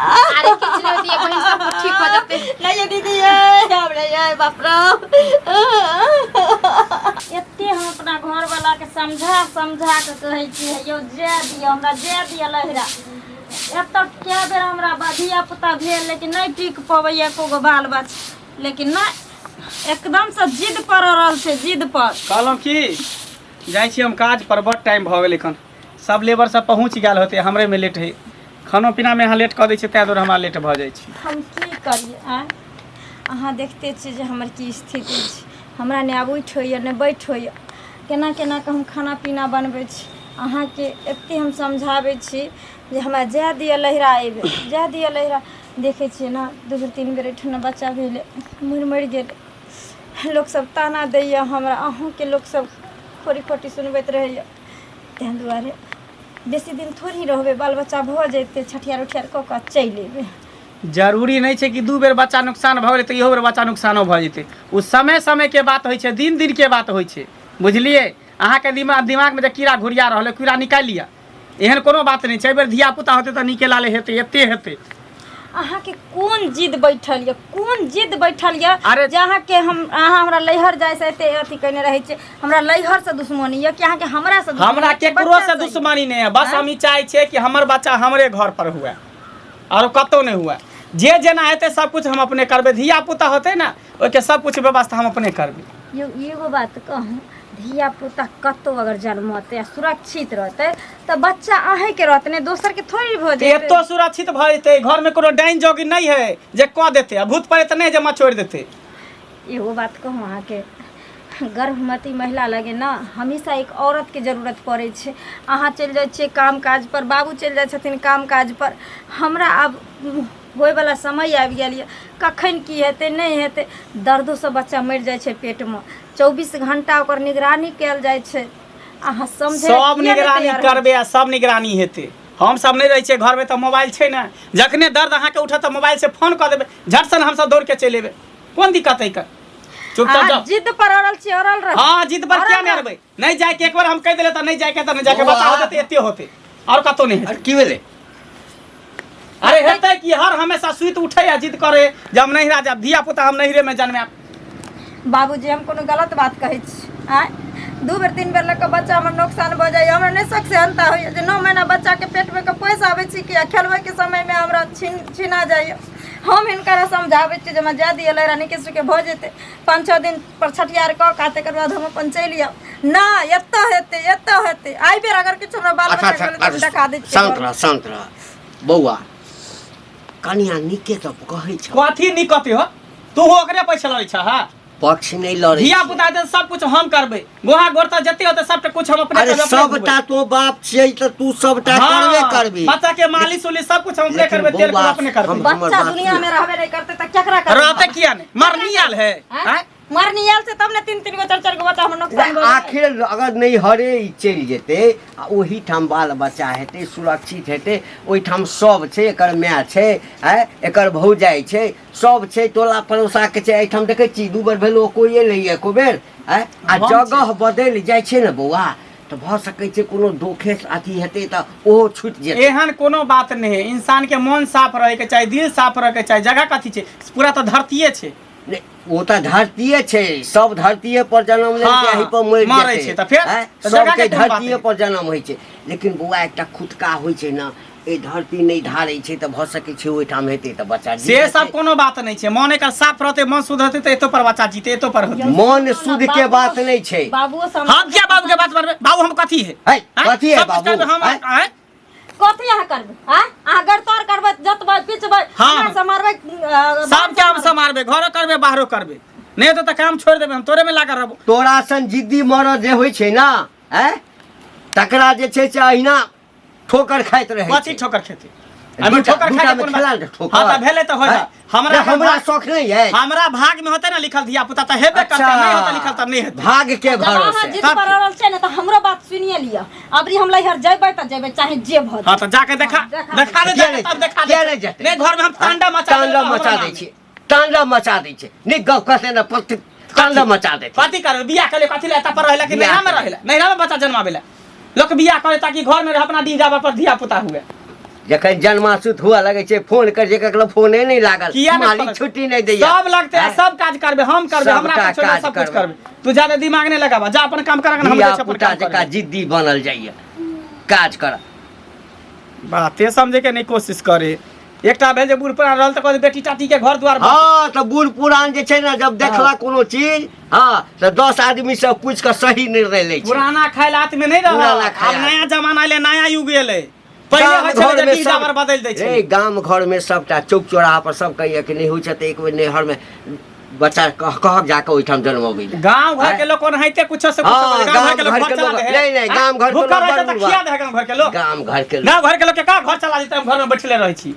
अरे किछ नहीं होती है बहन, सब कुछ ठीक हो जाते। नहीं दीदी हमरे ये बाप रे एते हम अपना घर वाला के समझा समझा के कहै छी यो जे दियो हमरा जे दियो लहरा एत क्या बेर हमरा धिया पुता भेल लेकिन नहीं टिक पबै एको गो बाल बच्चा लेकिन ना एकदम से जिद पर रहल छै जिद पर कहलहुँ की जाइ छी हम काज पर बड़ टाइम भऽ गेल एखन सब लेबर सब पहुँच गेल होते हमरे में लेट है खानो पीना में यहाँ लेट कऽ दै छै ताहि दुआरे हमरा लेट भऽ जाइ छै हम की करिए अहाँ देखते छी जे हमर की स्थिति छै हमरा ने आब उठ होइए ने बैठ होइए केना केना के हम खाना पीना बनबै छी अहाँके एते हम समझाबै छी जे हमरा जाए दिअ लहरा अयबै जाए दिअ लहरा देखै छियै ना 2 बेर 3 बेर एहिठाम बच्चा भेलै मरि गेलै लोक सब ताना दैए हमरा अहूँके लोक सब खोरी खोटी सुनबैत रहैए ताहि दुआरे बेसी दिन थोड़ी रहबै बाल बच्चा भऽ जेतै छठियार उठियार कऽ कऽ चलि अयबै जरूरी नहीं है कि 2 बेर बच्चा नुकसान भऽ गेलै तऽ इहो बेर बच्चा नुकसानो भऽ जेतै ओ समय के बात होइ छै दिन के बात होइ छै बुझलिए अहाँके दिमाग में जे कीड़ा घुरिया रहल कीड़ा निकालि लिअ एहन कोनो बात नहीं छै बेर धिया पुता होतै तऽ निकेला ले हेतै एते हेतै अहाँके कोन जिद बैठल यऽ कोन जिद बैठल यऽ अरे जहाँ के अहाँ हमरा लैहर जाय से एते अथी कने रहै छै हमरा लैहर से दुश्मनी यऽ कि अहाँके हमरा से हमरा केकरो से दुश्मनी नहीं है बस हम ई चाहै छियै कि हमर बच्चा हमरे घर पर हुए और कतौ नहीं हुए जे जेना हेतै सब कुछ हम अपने करबै धिया पुता होतै ना ओके सब कुछ व्यवस्था हम अपने करबै एगो बात कहूँ धिया पुता कतौ अगर जन्मते आ सुरक्षित रहते तो बच्चा अहें के रहते नहीं दोसर के थोड़ी भऽ जेतै एतो सुरक्षित भऽ जेतै घर में कोनो डाइन जोगी नहीं है जे कऽ देतै आ भूत प्रेत नहीं जे मचोड़ देतै एगो बात कहूँ अहाँके गर्भवती महिला लगे ना हमेशा एक औरत के जरूरत पड़े छै अहाँ चलि जाइ छियै काम काज पर बाबू चलि जाइ छथिन काम काज पर हमरा आब होय वाला समय आबि गेल यऽ कखन की हेतै नहीं हेतै दर्दो से बच्चा मरि जाइ छै पेट में 24 घंटा ओकर निगरानी कयल जाइ छै अहाँ समझे सब निगरानी करबै आ सब निगरानी हेतै हम सब नहीं रहै छियै घर में तऽ मोबाइल छै ना जखने दर्द अहाँ के उठत तऽ मोबाइल से फोन कऽ देबै झट सन हम सब दौड़ के चलि एबै कोन दिक्कत है का चुपचाप जाओ जिद पर अड़ल छी अड़ल रह हां जिद पर क्या नहीं अड़बै नहीं जाय के एक बार हम कह देले त नहीं जाय के त नहीं जाके बच्चा होतै एते होतै और कतो नहीं अरे की भेलै अरे हेतै कि हर हमेशा सुइत उठै आ जिद करे जब नहीं राजा धिया पुता हम नहिरे में जन्मे बाबूजी हम कोनो गलत बात कहै छी आय 2 बेर 3 बेर लक बच्चा हमर नुकसान भ जाय हमरा नहीं सक से अंता होय जे 9 महीना बच्चा के पेट में के पैसा आबै छी कि खेलबै के समय में हमरा छीना जाय हम हिनकर समझाबै छी जे जा दिए लहरा निकेश के भ जेतै 5-6 दिन पर छठियार क काते कर बाद हम अपन चलि आब ना एत्ता हेतै आइ बेर अगर किछ हमरा बाल बच्चा भेलै त देखा दै छी शांत रह बौआ कनिया निके त कहै छ कथी निकते हो तू ओकरे पैसा लरै छ हां पक्ष नहीं लड़े धिया पुता दे सब कुछ हम करबै गोहा गोरता जते होते सबटा कुछ हम अपने अरे सबटा तो बाप छै त तू सबटा करबे करबी बच्चा के मालिश उलिश सब कुछ हम अपने करबै तेल को अपने करबै बच्चा दुनिया में रहबे नहीं करते त केकरा करबे रहते किया नहीं मरनी आल है हैं मरनी आल से तब ने 3-3 गो 4-4 गो बच्चा हम नुकसान हो आखिर अगर नहीं हरे चलि जेतै आ ओही ठाम बाल बच्चा हेतै सुरक्षित हेतै ओही ठाम सब छै एकर माय छै एकर भौजाई छै सब छै टोला पड़ोसा के छै एठाम देखै छी 2 बेर भेलो कोई एलै एको बेर आ जगह बदलि जाइ छै ने बौआ तो भ सकै छै कोनो दोखे अथी हेतै त ओहो छूट जेतै एहन कोनो बात नहीं है इंसान के मन साफ रहे के चाहे दिल साफ रहे के चाहे जगह कथी छै पूरा तो धरतीये छै वो तो धरतीये छै सब धरतीये पर जन्म ले के यही पर मर छै त फिर सब के धरतीये पर जन्म होय छै लेकिन बौआ एकटा खुटका होय छै ना ए धरती नहीं धारै छै त भ सकै छै ओइ ठाम हेतै त बच्चा से सब कोनो बात नहीं छै मन एकर साफ रहते मन शुद्ध हेतै त एतो पर बच्चा जीते एतो पर होतै मन शुद्ध के बात नहीं छै बाबूओ हम क्या बाबू के बात करबे बाबू हम कथी है कथी है बाबू हम कथी यहाँ करबै अहाँ गड़तौर करबै जतबै पिचबै हमरा से मारबै सब के हम समारबै घरो करबै बाहरो करबै नहीं तो काम छोड़ देबै हम तोरे में लागल रहबो तोरा सन जिद्दी मरद जे होय छै ना तकरा जे छै से अहिना ठोकर खाइत रहे कथी ठोकर खेते अभी ठोकर खाए कोन खेला ठोकर हां त भेले त हो जा हमरा शौक नहीं है हमरा भाग में होते ना लिखल धिया पुता त हेबे करते नहीं होता लिखल त नहीं हेतै भाग के भरोसे जिद पर अड़ल छै ना त हमरो बात सुनिए लिया अबरी हम लहर जेबै त जेबै चाहे जे भ हां त जाके देखा दे तब देखा दे नहीं घर में हम तांडव मचा दै छी तांडव मचा दै छी नहीं गप कहते ना तांडव मचा दे कथी कर बियाह करे कथी ले एता पर रहला कि नैना में रहला नैना में बच्चा जन्मावेला लोग बियाह करे ताकि घर में अपना दी जाबा पर धिया पुता हुए जखन जन्मासुत हुआ लगे छे फोन कर जे ककरो फोने नहीं लागल किया नहीं मालिक करत? छुट्टी नहीं दैया सब लगते हैं, सब काज करबे, हम करबे, हमरा सबटा कुछ छोड़ काज सब कुछ करबे। करबे। तू ज्यादा दिमाग नहीं लगावा, जा अपन काम कर, हम धिया जे अपन पुता काम जका करबे। जिद्दी बनल जाइए काज कर बाते समझे के नहीं कोशिश करे। एकटा भेल जे बूढ़ पुरान रहल त कहै बेटी टाटी के घर द्वार बस। हाँ तो बूढ़ पुरान जे छै ना जब देखला कोनो चीज हाँ तो 10 आदमी से पूछ के सही निर्णय ले छै। पुराना खाइल हाथ में नहीं रहा, पुराना अब खाइल नया जमाना ले, नया युग एले। पहिले गाम होइ छलै घर में जे सब- डाबर बदल दै छै। गाम घर में सबटा चौक चौराहा पर सब कहिए कि नहीं होइ छै त एक बेर नैहर में बच्चा कहक जाके ओइठाम जन्मबै ले। गांव घर के लोग नहाइते कुछ से कुछ हाँ, गांव घर के लोग गाम घर घर के चला लोग- दे। नहीं, नहीं, गाम घर के भूखा लोग रहे बड़ त खिया दे गांव घर के लोग। गाम घर के गांव घर के लोग के का घर चला देते, हम घर में बैठले रहै छी।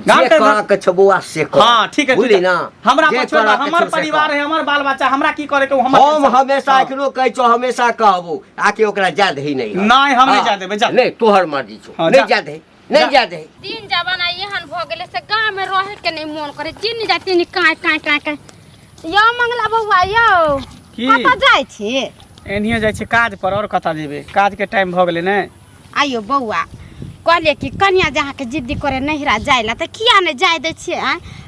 गांव जे के करा के छबुआ से कर। हाँ ठीक है, बुझली ना हमरा जे पर छोड़, करा के हमर छौ से परिवार कर। है, हमर बाल बच्चा, हमरा की करे के हम हमेशा एखनो कहै छौ, हमेशा कहबो आके ओकरा जाद ही नहीं नहीं, हम नहीं जा देबै, जा। नहीं तोहर मर्जी छौ हाँ, नहीं जा। जा दे नहीं जा दे। दिन जमाना एहन भ गेलै से गाँव में रहे के नहीं मन करे, जिन जाती नि काय काय काय काय। यो मंगला बउआ यो की कतऽ जाइ छी? एनियो जाइ छै काज पर, और कतऽ जेबै, काज के टाइम भ गेलै ने। आइयो बउआ कहलिए कि कन्या जहाँ के जिद्दी करे नहिरा जाय ला, त किया नहीं जाय दै छियै?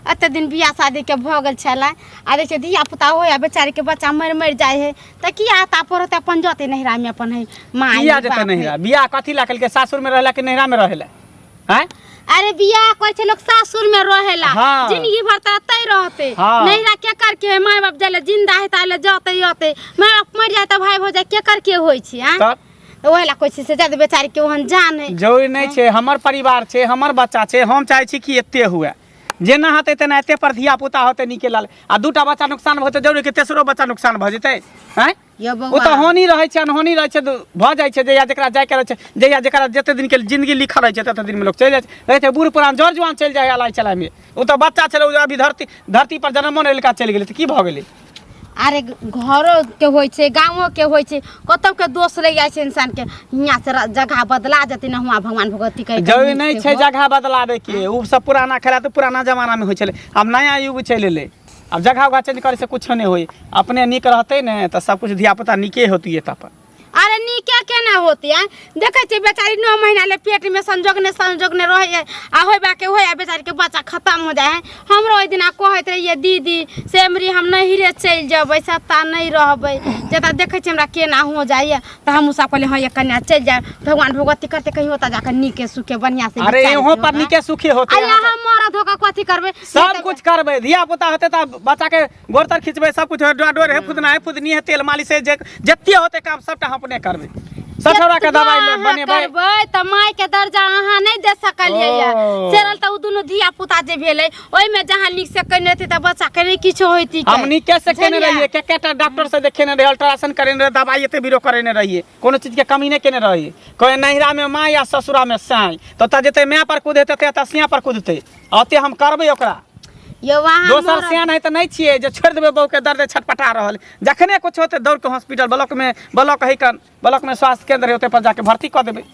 एते दिन बियाह शादी के भ गेल छलै, आ देखिए धिया पुता होया बेचारी के बच्चा मर जाय है, त किया आता पर होते अपन जते नहिरा में अपन है माँ किया जेतै नहिरा? बियाह कथी ला केलकै, सासुर में रहला कि नहिरा में रहेला? हैं अरे बियाह कोई छे लोग सासुर में रहेला, हाँ। जिंदगी भर त तय रहते। हाँ। नहिरा के कर के माय बाप जले जिंदा है ताले जते यते, माय बाप मर जाए त भाई हो जाए के कर के होई छी हैं? तब ओहेला कोई चीज से ज्यादा बेचारी के ओहन जान है। जरूरी नहीं छै, हमर परिवार छै, हमर बच्चा छै, हम चाहे छी कि एते हुए, जेना हेतै तेना एते पर धिया पुता होतै नीके लाल। आ दूटा बच्चा नुकसान होतै जरूरी कि तेसरो बच्चा नुकसान भ जेतै हैं? यो ओ बउआ तऽ हानि रहै छै, अनहोनी रहै छै, भ जाइ छै। जहिया जेकरा जाय के रहै छै, जहिया जेकरा जते दिन के जिंदगी लिखल रहै छै तते दिन में लोग चलि जाइ छै, रहै छै बूढ़ पुरान जड़ जुआन चलि जाइ है अलाई चलाई में। ओ तऽ बच्चा छलै, ओ अभी धरती पर जन्मो नहि लेलका चलि गेलै, तऽ की भ गेलै? अरे घरों के होय छे, गाँवों के होय छे, कतौ के दोष रह जाय छे इंसान के। हियां से जगह बदला जती न, हुआ भगवान भगवती कहे जरूरी नहीं छै जगह बदलावे के, उ सब पुराना खेला तो पुराना जमाना में होय छलै, अब नया युग चलि एलै। अब जगह उगह चेंज करे से कुछ नहीं होई, अपने नीक रहते ने तो सब कुछ धिया पुता नीके होती है तब। अरे नीके केना होती है? देखे छे बेचारी 9 महीना ले पेट में संजोगने रहे है, आ होय बा के होय बेचारी के बच्चा खत्म हो जाए है। हमरो ओइ दिना कहत रहिए दीदी सेमरी हम नहीं रे चल जबै, सत्ता नहीं रहबै, जता देखे छे हमरा केना हो जाए, त हम सब कहले हां ये कन्या चल जाए, भगवान भगवती करते कहीं होता जाकर नीके सुखे बढ़िया से। अरे यहाँ पर नीके सुखी होते अरे हम मरद होकर कथी करबे? सब कुछ करबे, धिया पुता होते त बच्चा के गोर तर खींचबे, सब कुछ डोर है फुदना है फुदनी है, तेल मालिश है, जत्ते होते काम सबटा हम अपने करबे। ससुरा के दवाई ले बनेबे करबै त माय के दर्जा अहाँ नहीं दे सकलिए या ओ। सेरल त उ दुनु धिया पुता जे भेलै ओइ में जहां लिख से कने थी त बच्चा के नहीं किछो होइती के। हम नीके से केने बुझलियै? रहिए, केटा डॉक्टर से देखेने रहिए, अल्ट्रासाउंड करेने रहिए, दवाई एते बीरो करेने रहिए, कोनो चीज के कमी नहीं केने रहिए। कोई नहिरा में माँ या ससुरा में साई, तो त जेते माँ पर कूदते त सिया पर कूदते, अते हम करबे ओकरा। यो वहां दोसर सियान है तो नहीं छिए जे छोड़ देबे बहू के दर्द छटपटा रहल, जखने कुछ होते दौड़ के हॉस्पिटल ब्लॉक है कन ब्लॉक में स्वास्थ्य केंद्र है, ओते पर जाके भर्ती कर देबे,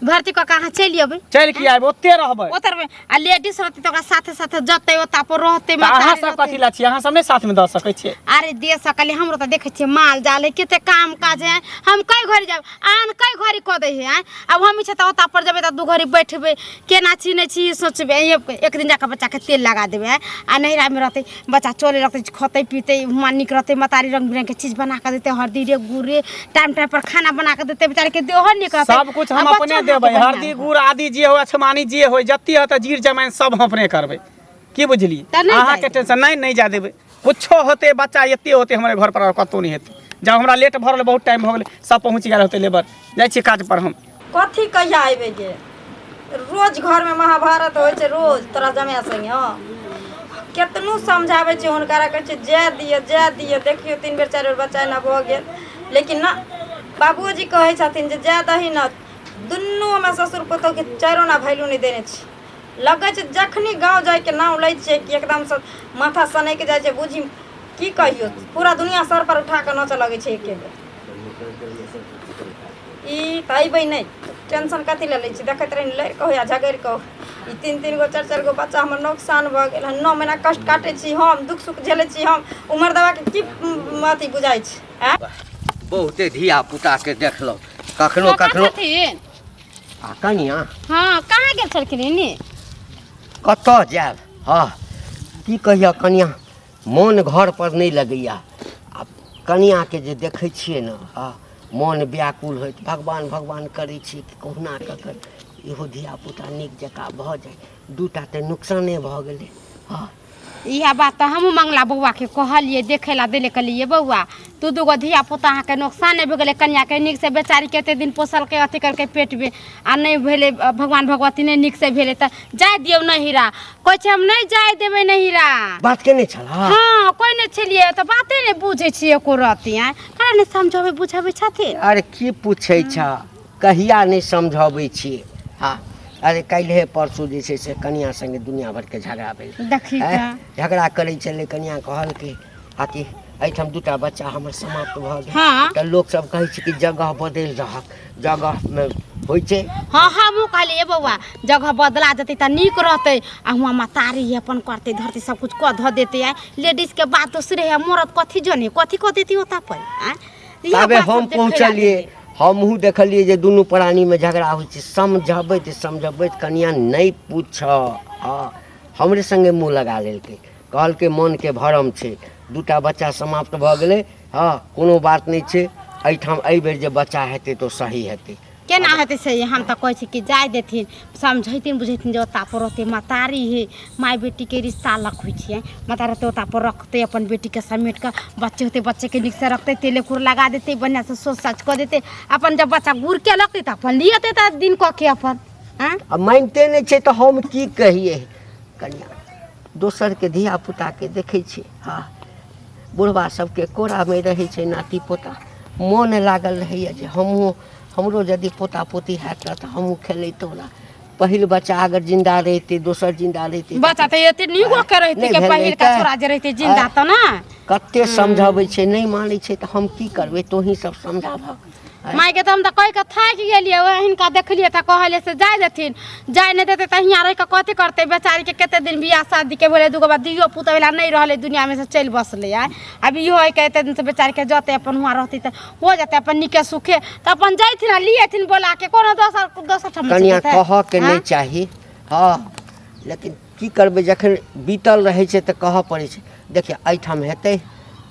भर्ती क कहां चली अबै चल के आबे, ओते रहबे। ओतर में आ लेडीज रहती त ओकरा साथे साथे जते ओता पर रहते त अहाँ मतारी सब रहते। कथी ला छी, अहाँ सब नहीं साथ में द सकै छिए? अरे दे सकली, हमरो त देखे छे माल जाल है, केते काम काज है, हम कई घड़ी जाब आन कई घड़ी क दे है। अब हम इच्छा त ओता पर जबे त दू घड़ी बैठबे, केना चिने छी सोचबे, एक दिन जाके बच्चा के तेल लगा देबे है, आ नहिरा में रहते बच्चा चले रहते, खते पीते हुआ निक रहते, मतारी रंग बिरंग के चीज बना के देते, हल्दी रे गुड़ टाइम टाइम पर खाना बना के देते, बेचारे के देह निक रहते, सब कुछ हम अपने देबै, हल्दी गुड़ आदि जे हो, छमानी जे हो, जत्ती हो त जीर जमाइन सब हम अपने करबै। की बुझली? त नहीं अहाँ के जाए। टेंशन नहीं जा देबै, कुछो होते बच्चा एते होते हमरे घर पर, और कतौ नहीं हेतै। जब हमरा लेट भरल बहुत टाइम हो गेलै, सब पहुँच गेल होते, लेबर जाइ छी काज पर हम। कथी कहिया आबे गे? रोज घर में महाभारत होइ छै, रोज तोरा जमाय संगे। हाँ केतनो समझाबै छै हुनकरा, कहै छै जाय दिए, देखियो 3 बेर 4 बेर बच्चा ना भ गेल, लेकिन ना बाबूजी कहै छथिन जे जाय दही न। दुनू हमरा ससुर पुतोह के चारो ना वैल्यू नहीं देने छी। लगै छै जखनी गाँव जाय के नाम लै छै कि एकदम से माथा सनक जाय छै, बुझी की कहियो पूरा दुनिया सर पर उठा के नच लगै छै एके बेर। ई त अइबै नहीं, टेंशन कथी ले लै छी? देखैत रही लड़ कहो या झगड़ कहो, ई 3 गो 4 गो बच्चा हमर नुकसान भ गेल, 9 महीना कष्ट काटे छी हम, दुख सुख झेले छी हम, उमर दवा के की अथी बुझाइ छै? बहुते धिया पुता के देखलो, कखनो कखनो आ कनिया हाँ कहाँ गेल छलखिन ने? कतऽ जायब? हाँ की कहिया कनिया मोन घर पर नहीं लगैया। आ कनिया के जे देखै छियै ने हाँ मोन व्याकुल होइत भगवान भगवान करै छी कि कहुना कऽ कऽ इहो धियापुता नीक जकाँ भऽ जाय। दूटा तऽ नुकसाने भऽ गेलै। हाँ इएह बात तो हमहूँ मंगला बउआ के कहलिए देखे ला दिले कहलिए बउआ तू दूगो धिया पुता अहाँके नुकसाने भऽ गेलै कन्या के नीक से बेचारी कते दिन पोसल के अथी करके पेट में आ नहीं भेले भगवान भगवती ने नीक से भेले त जाय दियौ न हीरा। कहै छै हम नहीं जाय देबै न हीरा। बात के नहीं छला? हाँ कोई नहीं छलिए त बाते नहीं बुझे छिए एको रति हैं काहे नहीं समझावे बुझावे छथिन। अरे की पूछे छ कहिया नहीं समझाबै छियै। हाँ अरे काल्हे परसू जे छै से कनिया संगे दुनिया भर के झगड़ा भेल। देखी झगड़ा करै छलै कनिया कहल के अथी एहिठाम दूटा बच्चा हमर समाप्त भऽ गेल। हाँ तऽ लोक सब कहै छै कि जगह बदलि रहल जगह में होइ छै। हाँ हमहूँ कहलिए बउआ जगह बदला जेतै त नीक रहतै आ हुआं मतारी अपन करते धरते सब कुछ कऽ धऽ देते है। लेडीज के बात दूसरे है मरद कथी जने कथी कऽ देती होता पर तबे हम पहुँचलिए हमहूँ देखलिए जे दुनू प्राणी में झगड़ा होइ छै। समझबैत कनिया नहीं पूछ हाँ हमरे संगे मुँह लगा लेलकै कहलकै मन के भरम छै दूटा बच्चा समाप्त भऽ गेलै। हाँ कोनो बात नहीं छै एहिठाम एहि बेर जे बच्चा हेतै तो सही हेतै। केना हेतै से हम तऽ कहै छी कि जाय देथिन समझैथिन बुझैथिन जे ओता पर रहते मतारी है माय बेटी के रिश्ता अलग होइ छै। मतारी तो ओता पर रखते अपन बेटी के समेट के बच्चे होते बच्चे के नीक से रखते तेले कुर लगा देते बढ़िया से सोच साच कर देते अपन जब बच्चा गुड़ के लगते तो अपन लियते त दिन कऽ के अपन अब मानते नहीं छै तो हम की कहिए। कनिया दोसर के धिया पुता के देखे छी हाँ बुढ़वा सबके कोरा में रहे छै नाती पोता मोन लागल रहैया जे हमरो यदि पोता पोती हैत तऽ हमहूँ खेलैतौं ना। पहिल बच्चा अगर जिंदा रहते दोसर जिंदा रहते बच्चा त एते निगो के रहते के पहिल का छोरा जे रहते जिंदा त ना कते समझाबै छै नहीं मानै छै तऽ हम की करबै तोही सब समझाबह। माय के तो हम तो कह के थाकि गेलिए हिनका देखलिए त कहले से जाय देथिन जाय नहीं देते त हियां रह के कथी करते बेचारी के कते दिन बियाह शादी के भेले दुगो बाद दियो पुत वाला नहीं रहले दुनिया में से चल बसले है। अब इहो है के एते दिन से बेचारी के जते अपन हुआ रहती त हो जाते अपन निके सुखे त अपन जाइथिन लिएथिन बोला के कोनो दोसर ठम कनिया कह के नहीं चाही। हाँ लेकिन की करबै जखन बीतल रहे छै त कह पड़े छै। देखिए एहिठाम हेतै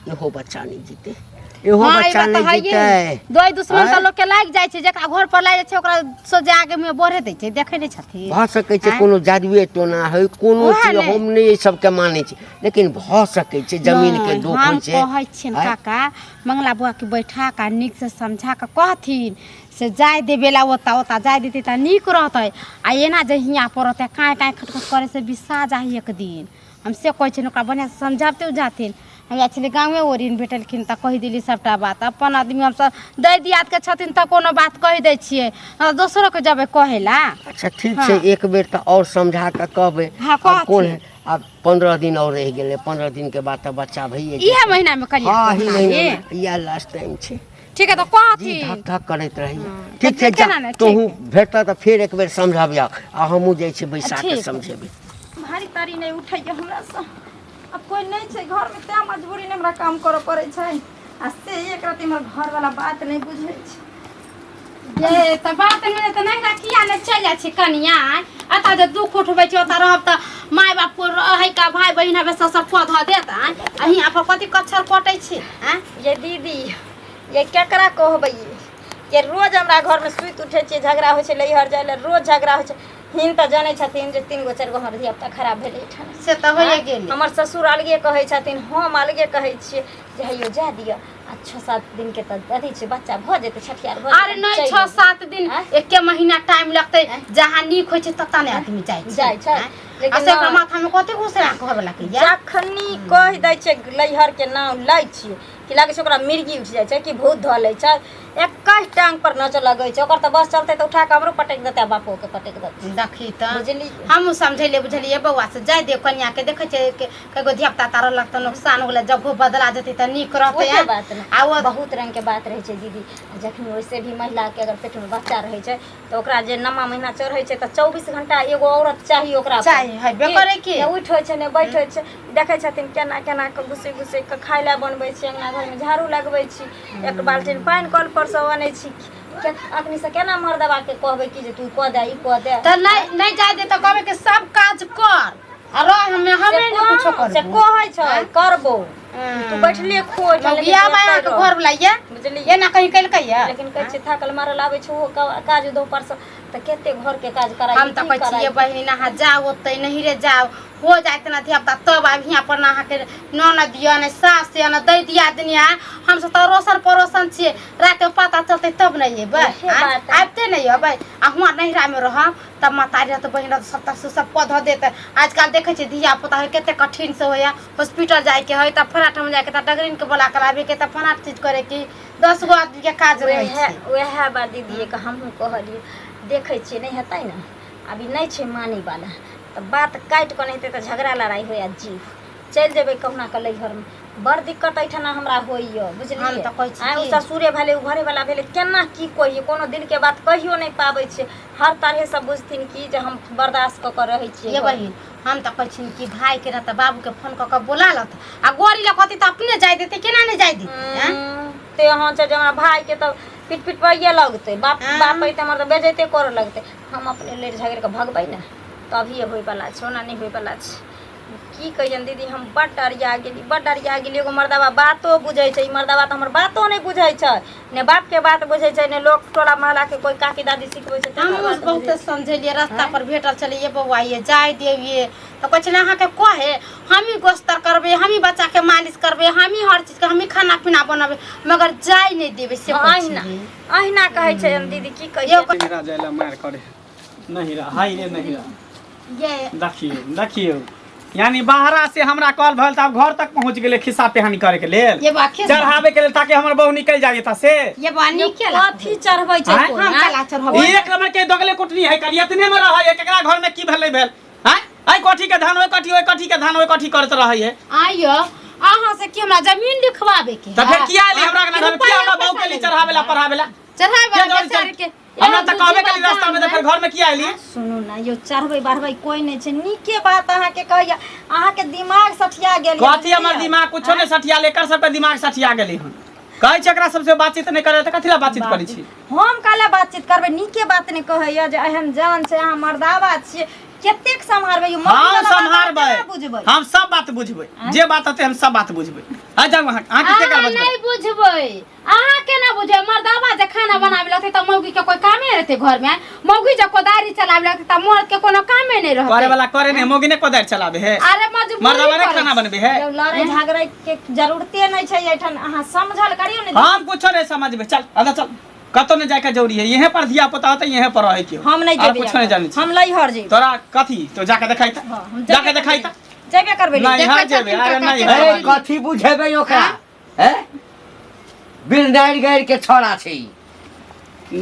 इहो बच्चा नहीं जीते इहो बच्चा नहीं जीते। दोई दुश्मन त लोग के लाग जाय छै जेकरा घर पर लाग जाय छै ओकरा सोजे आगे में बढ़े दै छै देखे नहीं छथिन। भ सकै छै कोनो जादुए टोना है कोनो चीज हम नहीं सब के माने छै लेकिन भ सकै छै जमीन के दुख होइ छै। हम कहै छिन काका मंगला बुआ के बैठा का नीक से समझा के कहथिन से जाय देबेला ओता जाय देते त नीक रहतै आ एना जे हियां पर रहतै काहे खटखट करे से बिसा जाही एक दिन हम से कहै छिन ओकरा बढ़िया से समझाते जाथिन। हम एक्चुअली गाँवे ओरिन भेटलखिन त कहि दिली सबटा बात अपन आदमी हम सब दै दियाद के छथिन त कोनो बात कहि दै छियै दोसरो के जबे कहेला। अच्छा ठीक छै एक बेर त और समझा के कहबै। कौन है अब 15 दिन और रह गेले 15 दिन के बाद त बच्चा भइए इहे महीना में करिए। हां ही महीना या लास्ट टाइम छै। ठीक है तो कहथी धक धक करैत रही ठीक छै तोहू भेटता त फेर एक बेर समझाबिया आ हमहू जाय छै बैसा के समझेबै। भारी तारी नहीं उठैया हमरा से अब कोई नहीं छै घर में ते मजबूरी में हमरा काम करे पड़े छै आ से एक रात हमर घर वाला बात नहीं बुझै छै। ये त बात में त नहीं रखिया ले चल जाय छै कनिया अता जे दुख उठबै छै ओता रहब त माय बाप को रहै का भाई बहिन हबे सब पध देत आ हियां पर कथि कच्छर कटै छै ये दीदी ये केकरा कहबै ये रोज हमरा घर में सुइत उठे छै झगड़ा होइ छै लइहर जाय रोज झगड़ा होइ छै। हिन त जानै छथिन जे 3 गो 4 गो हमर धियापुता खराब भेलै ठाम से त होइए गेल। हमर ससुर अलगे कहै छथिन हम अलगे कहै छियै जे हैयो जा दिअ आ 6-7 दिन के त अथी छै बच्चा भ जेतै छठियार भ अरे नहीं 6-7 दिन एके महीना टाइम लगतै जहाँ नीक होइ छै तता ने आदमी जाय छै लेकिन से माथा में कते घुसरा कहबला के या जखनी कह दै छै लइहर के नाम लै छियै कि लागे छै ओकरा मिर्गी उठ जाय छै कि भूत ध लै छै 21 टांग पर नच लगै छै ओकर त बस चलतै त उठा के हमरो पटक देतै बापो के पटक देतै। देखी त बुझली हम समझैले बुझलिए बउआ से जाय दे कन्या के देखे छै कगो धियापुता तार लगत नुकसान होले जब वो बदला जेतै त नीक रहतै। बात आ वो बहुत रंग के बात रहे छै दीदी जखनी वैसे भी महिला के अगर पेट में बच्चा रहे छै त ओकरा जे नमा महीना चढ़ै छै त 24 घंटा एगो औरत चाहिए ओकरा चाहिए हबे करे के उठ होइ छै ने बैठ होइ छै देखै छथिन केना केना के घुसे के खाय ला बनबै छी अंगना घर में झाड़ू लगबै छी एक बाल्टीन पानी कल पर से आनै छी अखनी से केना मर्दवा के कहबे कि जे तू कह दे ई कह दे तो नहीं जाए दे तो कहबे कि सब काज कर और हमें नहीं कुछो कर से कहै छै करबो तू बैठले खो या बाया के घर बुलाइए बुझलिए ये ना कहीं कल कहिए लेकिन कहै छै थाकल मारल आबै छै वो काज दो पर से त केते घर के काज कराई हम तो कहै छियै बहिनी नहा जाओ ओते नहीं रे जाओ हो जात ना धिया पुता तब आब यहाँ पर नहा के न दिया न सास से न दै दिया दुनिया हम सब तो रोशन परोसन छियै रात में पता चलते तब नहीं अबै आबते नहीं अबै आ हुआ नहिरा में रह तब मातारी तो बहिन तो सत्ता से सब पौधा देते आजकल देखे छियै धिया पुता है केते कठिन से होया हॉस्पिटल जाए के है तब फलाट में जाके तब डगरिन के बोला कर आबे के तब फलाट चीज करे की 10 गो आदमी के काज रहे छै वह बात दीदी के हमहू कहलिए देखे छियै नहीं हेतै ना अभी नहीं छै माने वाला तो बात काट के नहीं तो झगड़ा लड़ाई होया जीव चल जेबे कहना के लैहर में बड़ दिक्कत ऐठना हमरा होइयो बुझलिए हम तो कहै छी आ ससुरे भेले उ घरे वाला भेले केना की कहिए कोनो दिल के बात कहियो नहीं पाबै छै हर तरह से बुझथिन कि जे हम बर्दाश्त क के रहै छियै ये बहिन हम तो कहै छी कि भाई के रहता बाबू के फोन क के बोला लत आ गोरी ल कहती त अपने जाय देते केना नहीं जाय दी ते हां जे हमरा भाई के तो पिट पिट पइए लगते बाप बाप पे हमर तो बेजते कर लगते हम अपने ले झगड़ के भगबै ना तभी होय वाला छै ओना नहीं होय वाला छै की कहियन दीदी हम बड़ डरिया गेली एगो मर्दावा बातो बुझै छै मर्दावा तो हमर बातो नहीं बुझै छै ने बाप के बात बुझै छै ने लोग टोला महला के कोई काकी दादी सिखबै छै हम बहुत समझलिए रास्ता पर भेटल चले ये बौआ ये जाय देविए तो कहै छै अहाँ के कहे हम ही गोस्तर करबे हम ही बच्चा के मालिश करबे हम ही हर चीज के हम ही खाना पीना बनाबे मगर जाय नहीं देबे से अहिना कहै छै दीदी की कहियो नहिरा जायला मार करे नहिरा हाय रे नहिरा ये देखियो यानी बाहरा से हमरा कॉल भल त घर तक पहुंच गेले खिस्सा पेहानी करे के लेल ये बात चढ़ावे के लेल ताकि हमर बहू निकल जाए था से ये बानी के कथी चढ़बै छै हम चला चढ़बै एक नंबर के दोगले कुटनी है करिया इतने में रह एकरा घर में की भेलै भेल हैं आई कोठी के धान ओए कोठी के धान ओए कोठी करत रहै है आइयो अहाँ से की हमरा जमीन लिखवावे के त फिर किया ले हमरा के घर किया हमरा बहू के लिए चढ़ावेला पढ़ावेला चढ़ावे के हमरा त कहबे के रास्ता में त फिर घर में किया एली सुनू ना यो चढ़बै बढ़बै कोई नहीं छै नीके बात अहाँ के कहया अहाँ के दिमाग सठिया गेल कथी हमर दिमाग कुछो ने सठिया लेकर सब के दिमाग सठिया गेली हन कहै छै एकरा सबसे बातचीत नहीं करे त कथि ला बातचीत करै छी हम काला बातचीत करबै नीके बात नहीं कहैया जे एहन जान छै अहाँ मर्दावा छियै केतेक सम्हारबै यो हम सम्हारबै हम सब बात बुझबै जे बात होते हम सब बात बुझबै आ जाऊ अहाँ के कर बुझबै नहीं बुझबै अहाँ केना बुझे मर्दावा जे खाना बनावे लते त मौगी के कोई कामे रहते घर में मौगी जे कोदारी चलावे लते त मर्द के कोनो कामे नहीं रहते करे वाला करे नहीं मौगी ने कोदारी चलावे है अरे मजबूरी मर्दावा ने खाना बनबे है लड़ाई झगड़े के जरूरते नहीं छै एठन अहाँ समझल करियो ने हम कुछो नहीं समझबे चल आधा चल कतो ने जाके जरूरी है यहीं पर धिया पुता होते यहीं पर रहे के हम नहीं जेबे कुछ नहीं जानी हम लइहर जेबे तोरा कथी तो जाके देखाई त जाके देखाई त जेबे करबे नहीं हां जेबे अरे नहीं ए कथी बुझेबै ओकरा हैं बिरनाइर गाड़ के छोड़ा छै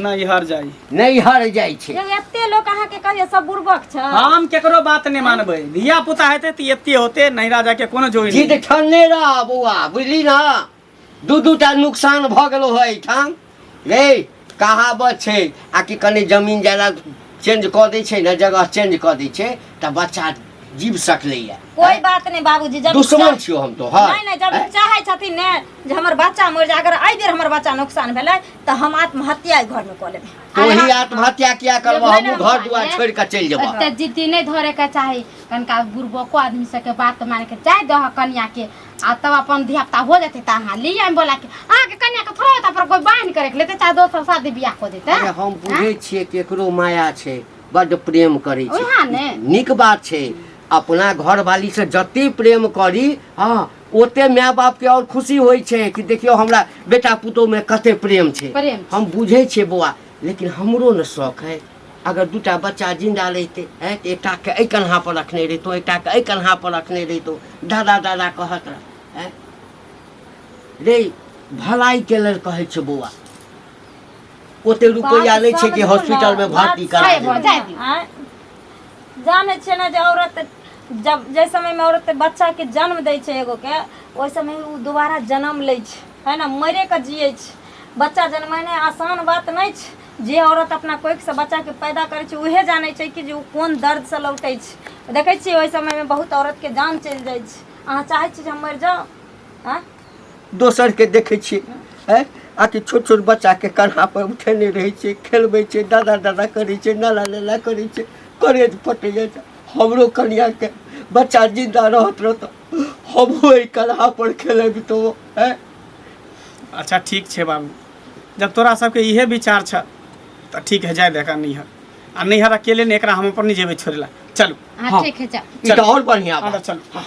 नहीं हर जाई नहीं हर जाइ छै एते लोग अहाँ के कहिए सब बुर्बक छ हम केकरो बात नहीं मानबै धिया पुता हेते त एते होते नहीं राजा के कोनो जोई जिद नहीं ठन्ने रह बौआ बुझली ना दू टा नुकसान भ गेलो है ठाम रे कहावत छै आ कि कने जमीन जायदाद चेंज क दै छै ना जगह चेंज क दै छै त बच्चा जीव सकलैया कोई बात नहीं बाबूजी जब दुश्मन छियो हम तो हां नहीं जब चाहे छथिन ने जे हमर बच्चा मर जाए अगर आई बेर हमर बच्चा नुकसान भेलै त हम आत्महत्या घर में क लेबै तो ही आत्महत्या किया करबो हम घर दुआर छोड़ के चल जेबो त जिद्दी नहीं धरे के चाही कनका बुरबको आदमी से के बात मान के जाय दह कन्या के आ तब अपन धियापुता हो जते त अहाँ लिया हम बोला के अहाँ के कन्या के थोड़ा त पर कोई बांध करे के लेते चाहे दोसर शादी बियाह को देते अरे हम बुझे छिए केकरो माया छै बड प्रेम करै छै ओहा ने नीक बात छै अपना घर वाली से जते प्रेम करी हाँ ओते माय बाप के और खुशी होई छै कि देखियो हमरा बेटा पुतोह में कते प्रेम छै हम बुझे छिए बौआ लेकिन हमरो न शौक है अगर दूटा बच्चा जिंदा रहते है तो एकटा के ए कन्हा पर रखने रहितो एकटा के ए कन्हा पर रखने रहितो दादा दादा कहत रह है रे भलाई के लेल कहै छै बौआ ओते रुपया ले छै कि हॉस्पिटल में भर्ती करा जाने छै ना जे औरत जब जे समय में औरत बच्चा के जन्म दै छै एगो के ओइ समय उ दोबारा जन्म लै छै है ना मरे के जियै छै बच्चा जन्मने आसान बात नहीं छै जे औरत अपना कोख से बच्चा के पैदा करे छै उहे जाने छै कि जे उ कोन दर्द से लौटै छै देखै छियै ओइ समय में बहुत औरत के जान चल जाइ छै अहाँ चाहै छी जे हम मर जाओ हां दोसर के देखै छियै है आकि छोट छोट बच्चा के कन्हा पर उठेने रहे छै, खेलबै छै, दादा दादा करै छै, नाना नाना करै छै, करेज फटे जाइ छै। हमरो कनिया के बच्चा जिंदा रहत रहत हम ओहि कन्हा पर खेलब तो है। अच्छा ठीक छै बाबू, जब तोरा सबके इहे विचार छ तऽ ठीक है, जाए देखा नैहर। आ नैहर अकेले ने एकरा हम अपन नहीं जेबै छोड़े ला। चलू हाँ ठीक है जा। ई तऽ और बढ़िया हाँ बात। तो चलू।